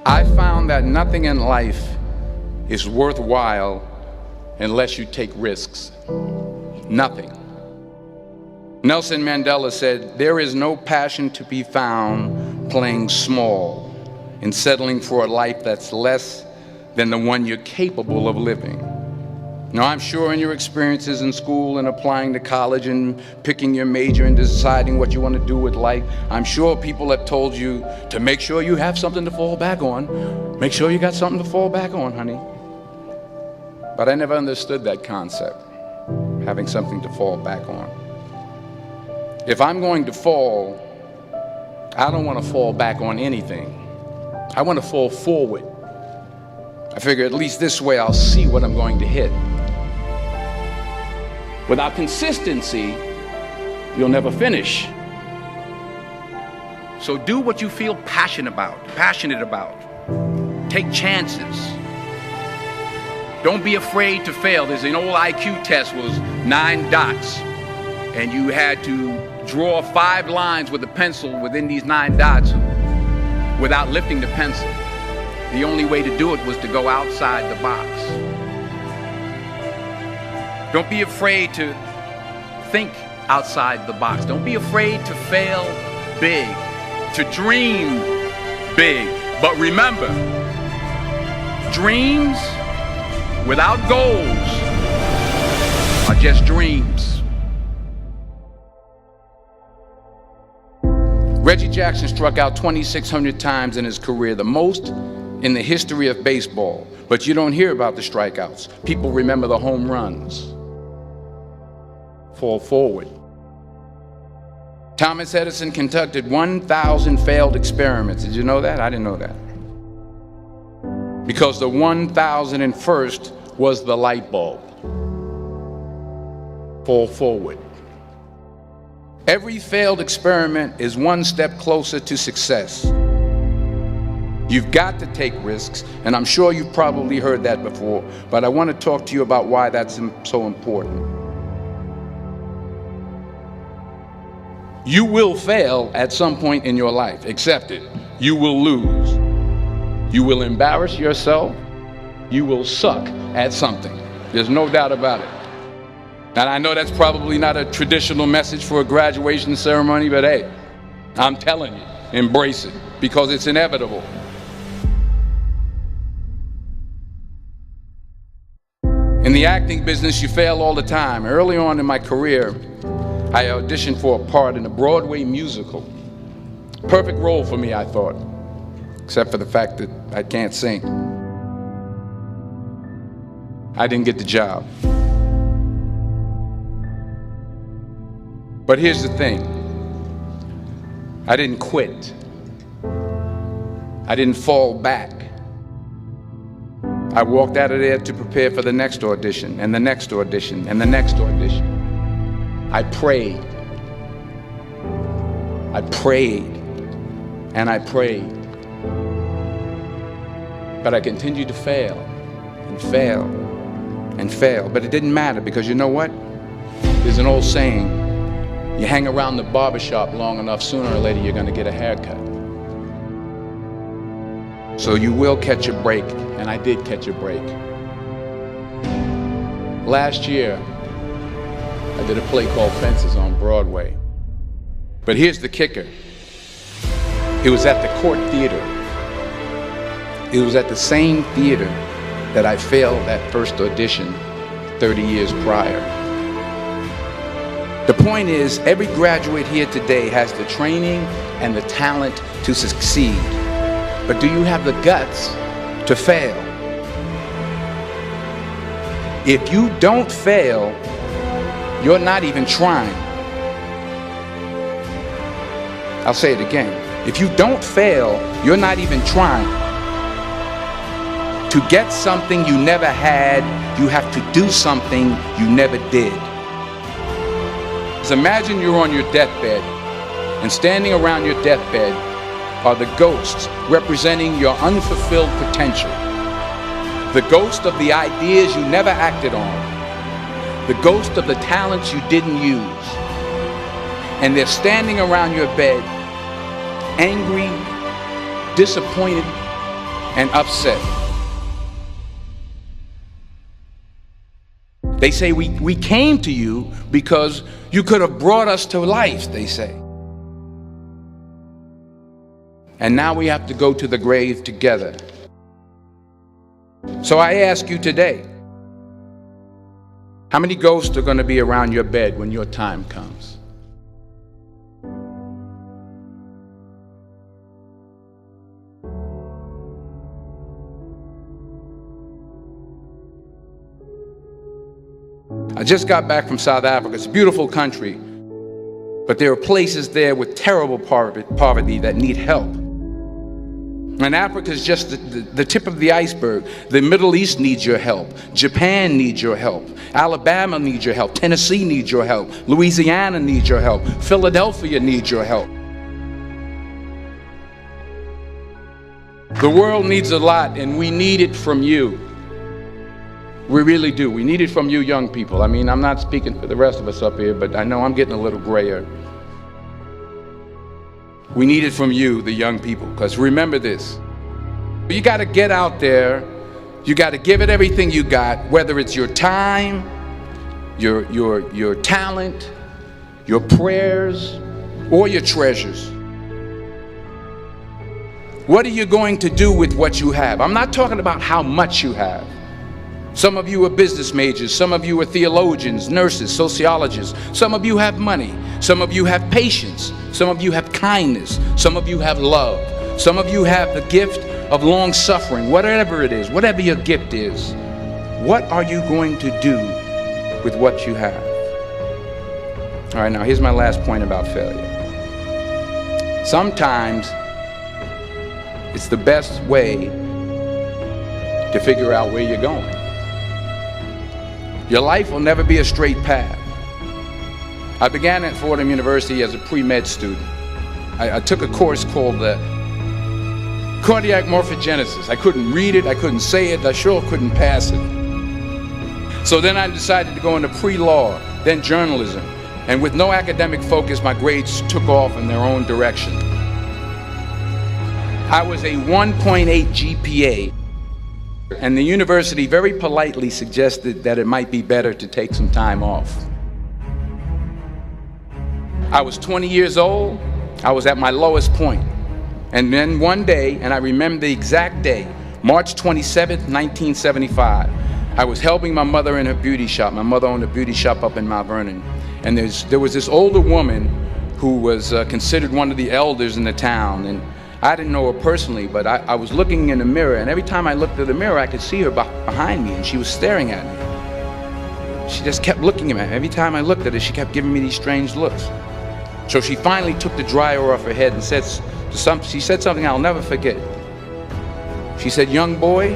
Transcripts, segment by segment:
I found that nothing in life is worthwhile unless you take risks. Nothing. Nelson Mandela said, "There is no passion to be found playing small and settling for a life that's less than the one you're capable of living." Now, I'm sure in your experiences in school and applying to college and picking your major and deciding what you want to do with life, I'm sure people have told you to make sure you have something to fall back on. Make sure you got something to fall back on, honey. But I never understood that concept, having something to fall back on. If I'm going to fall, I don't want to fall back on anything. I want to fall forward. I figure at least this way I'll see what I'm going to hit. Without consistency, you'll never finish. So do what you feel passionate about. Take chances. Don't be afraid to fail. There's an old IQ test, was 9 dots, and you had to draw 5 lines with a pencil within these 9 dots without lifting the pencil. The only way to do it was to go outside the box. Don't be afraid to think outside the box. Don't be afraid to fail big, to dream big. But remember, dreams without goals are just dreams. Reggie Jackson struck out 2,600 times in his career, the most in the history of baseball. But you don't hear about the strikeouts. People remember the home runs. Fall forward. Thomas Edison conducted 1,000 failed experiments. Did you know that? I didn't know that. Because the 1,001st was the light bulb. Fall forward. Every failed experiment is one step closer to success. You've got to take risks, and I'm sure you've probably heard that before, but I want to talk to you about why that's so important. You will fail at some point in your life. Accept it. You will lose. You will embarrass yourself. You will suck at something. There's no doubt about it. And I know that's probably not a traditional message for a graduation ceremony, but hey, I'm telling you, embrace it, because it's inevitable. In the acting business, you fail all the time. Early on in my career, I auditioned for a part in a Broadway musical. Perfect role for me, I thought, except for the fact that I can't sing. I didn't get the job. But here's the thing. I didn't quit. I didn't fall back. I walked out of there to prepare for the next audition, and the next audition, and the next audition. I prayed. I prayed. And I prayed. But I continued to fail, and fail, and fail. But it didn't matter, because you know what? There's an old saying, you hang around the barbershop long enough, sooner or later you're going to get a haircut. So you will catch a break, and I did catch a break. Last year, I did a play called Fences on Broadway. But here's the kicker. It was at the Court Theater. It was at the same theater that I failed that first audition 30 years prior. The point is, every graduate here today has the training and the talent to succeed. But do you have the guts to fail? If you don't fail, you're not even trying. I'll say it again. If you don't fail, you're not even trying. To get something you never had, you have to do something you never did. So imagine you're on your deathbed, and standing around your deathbed are the ghosts representing your unfulfilled potential. The ghost of the ideas you never acted on. The ghost of the talents you didn't use. And they're standing around your bed, angry, disappointed, and upset. They say we came to you because you could have brought us to life, they say. And now we have to go to the grave together. So I ask you today, how many ghosts are going to be around your bed when your time comes? I just got back from South Africa. It's a beautiful country, but there are places there with terrible poverty that need help. And Africa is just the tip of the iceberg. The Middle East needs your help. Japan needs your help. Alabama needs your help. Tennessee needs your help. Louisiana needs your help. Philadelphia needs your help. The world needs a lot, and we need it from you. We really do. We need it from you young people. I mean, I'm not speaking for the rest of us up here, but I know I'm getting a little grayer. We need it from you, the young people, because remember this. You got to get out there. You got to give it everything you got, whether it's your time, your talent, your prayers, or your treasures. What are you going to do with what you have? I'm not talking about how much you have. Some of you are business majors, some of you are theologians, nurses, sociologists. Some of you have money, some of you have patience, some of you have kindness, some of you have love, some of you have the gift of long suffering. Whatever it is, whatever your gift is, what are you going to do with what you have? All right, now here's my last point about failure. Sometimes it's the best way to figure out where you're going. Your life will never be a straight path. I began at Fordham University as a pre-med student. I took a course called cardiac morphogenesis. I couldn't read it, I couldn't say it, I sure couldn't pass it. So then I decided to go into pre-law, then journalism. And with no academic focus, my grades took off in their own direction. I was a 1.8 GPA. And the university very politely suggested that it might be better to take some time off. I was 20 years old. I was at my lowest point. And then one day, and I remember the exact day, March 27th, 1975, I was helping my mother in her beauty shop. My mother owned a beauty shop up in Mount Vernon. And there was this older woman who was considered one of the elders in the town. And I didn't know her personally, but I was looking in the mirror, and every time I looked at the mirror, I could see her behind me, and she was staring at me. She just kept looking at me. Every time I looked at her, she kept giving me these strange looks. So she finally took the dryer off her head and she said something I'll never forget. She said, "Young boy,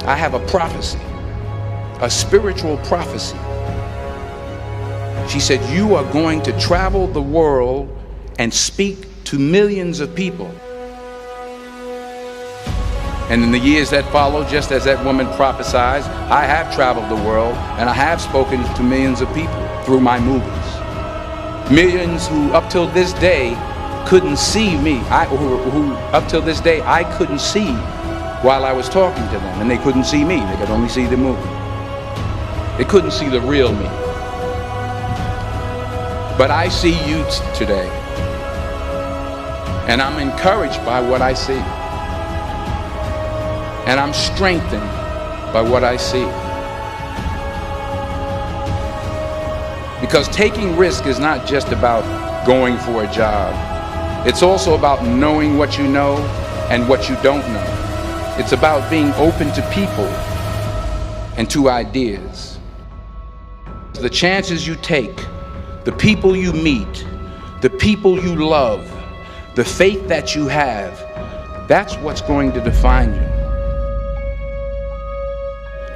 I have a prophecy, a spiritual prophecy." She said, "You are going to travel the world and speak to millions of people." And in the years that followed, just as that woman prophesied, I have traveled the world and I have spoken to millions of people through my movies. Millions who up till this day couldn't see me, who up till this day I couldn't see while I was talking to them, and they couldn't see me, they could only see the movie. They couldn't see the real me. But I see you today, and I'm encouraged by what I see. And I'm strengthened by what I see. Because taking risk is not just about going for a job. It's also about knowing what you know and what you don't know. It's about being open to people and to ideas. The chances you take, the people you meet, the people you love, the faith that you have, that's what's going to define you.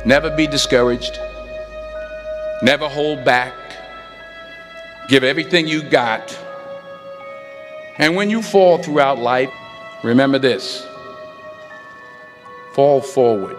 Never be discouraged. Never hold back. Give everything you got. And when you fall throughout life, remember this: fall forward.